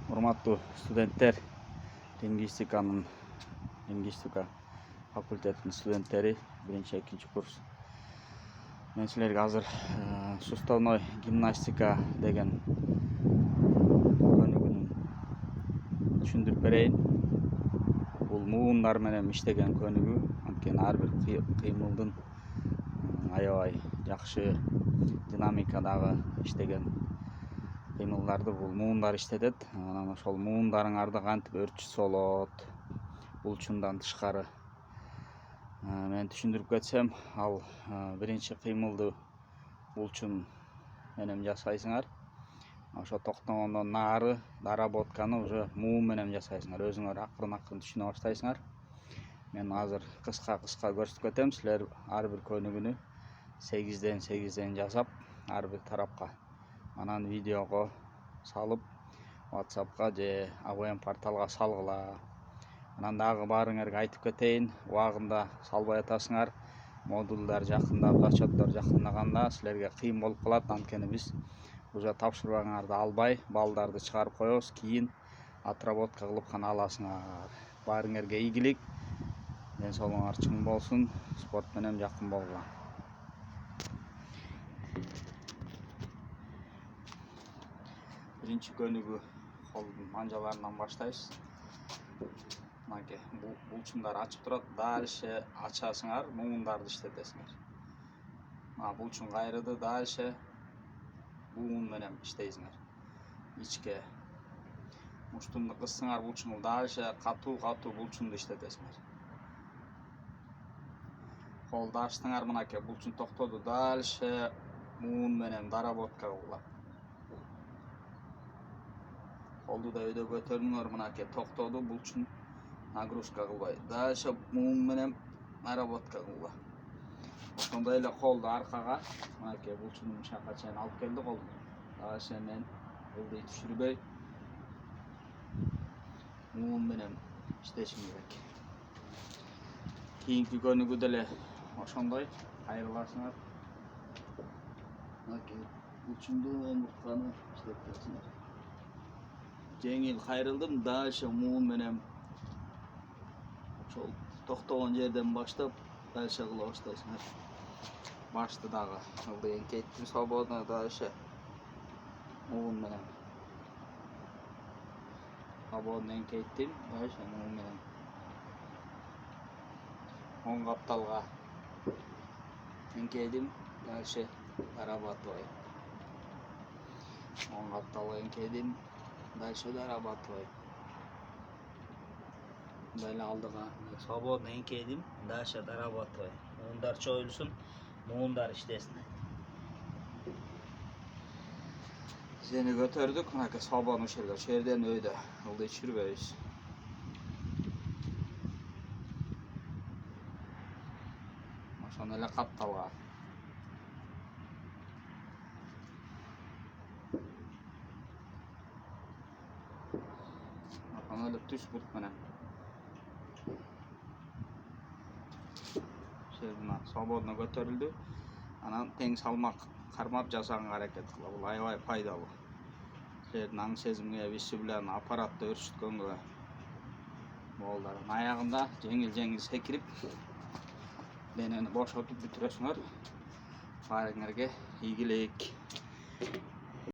Урматтуу студенттер, лингвистика факультетинин студенттери, 1-2 курс. Мен силерге азыр суставной гимнастика деген көнүгүүнүн түшүндүрүп берейин. Бул муундар менен иштеген көнүгүү. Анткени ар бир кыймылдын аябай жакшы динамикадагы иштеген кыймылдарды бул муундар иштетет. Анан ошол муундарыңарды кантип өрчүтсө болот, булчундан тышкары. Мен түшүндүрүп кетсем, ал биринчи кыймылды булчун менен жасайсыңар. Ошо токтогондон нары доработканы уже муун менен жасайсыңар. Өзүңөр акырын түшүнө баштайсыңар. Мен азыр кыска көрсөтүп кетем. Силер ар бир көнүгүүнү 8ден жасап, ар бир тарапка анан видеого салып, WhatsApp'ка же AVM порталга салгыла. Анан дагы баарыңарга айтып кетейин, убагында салбай атасыңар. Модулдар жакындап, зачеттер жакындаганда силерге кыйын болуп калат. Анткени биз уже тапшырбаңарды албай, балдарды чыгарып коебуз, кийин отработка кылып гана аласыңар. Баарыңарга ийгилик, ден соолугуңар чың болсун, спорт менен жакын болгула. Биринчи көнүгүү колдун манжаларынан баштайбыз. Мынакей булчундар ачык турат, дальше ачасыңар, муундарды иштетесиңер. Булчун кайрыды, дальше муун менен иштейсиңер. Ичке муштумду кыссыңар, булчунду дальше катуу булчунду иштетесиңер. Колду ачтыңар, мынакей булчун токтоду, дальше муун менен доработка кылгыла. Колду да өйдө көтөрүңөр, мынакей токтоду, булчун нагрузка кылбай. Дальше муун менен доработка кылгыла. Ошондой эле колду аркага, мынакей булчундун ушака чейин алып келди колду. Дальше мен ылдый түшүрбөй муун менен иштешим керек. Кийинки көнүгүү деле ошондой кайрыласыңар. Мынакей булчунду омуртканы иштетесиңер. Жеңил кайрылдым, дальше муун менен ошол токтогон жерден баштап дальше кыла баштайсыңар. Башты дагы ылдый эңкейттим свободно, дальше муун менен. Свободно эңкейттим, дальше муун менен. Оң капталга эңкейдим, дальше дорабатывай. Оң капталга эңкейдим, дальше дорабатывай. Мындай эле алдыга свободно эңкейдим, дальше дорабатывай. Муундар чоюлсун, муундар иштесин. Тизени көтөрдүк, мынакей свободно ушерге, жерден өйдө ылдый түшүрбөйбүз. Ошондой эле капталга. Ошондой эле түш бурт менен. Мына свободно көтөрүлдү. Анан тең салмак кармап жасаганга аракет кыла. Бул аябай пайдалуу. Силердин аң сезимге, вестибуляр аппаратты өрчүткөнгө болду. Аягында жеңил секирип, денени бошотуп бүтүрөсүңөр. Баарыңарга ийгилик.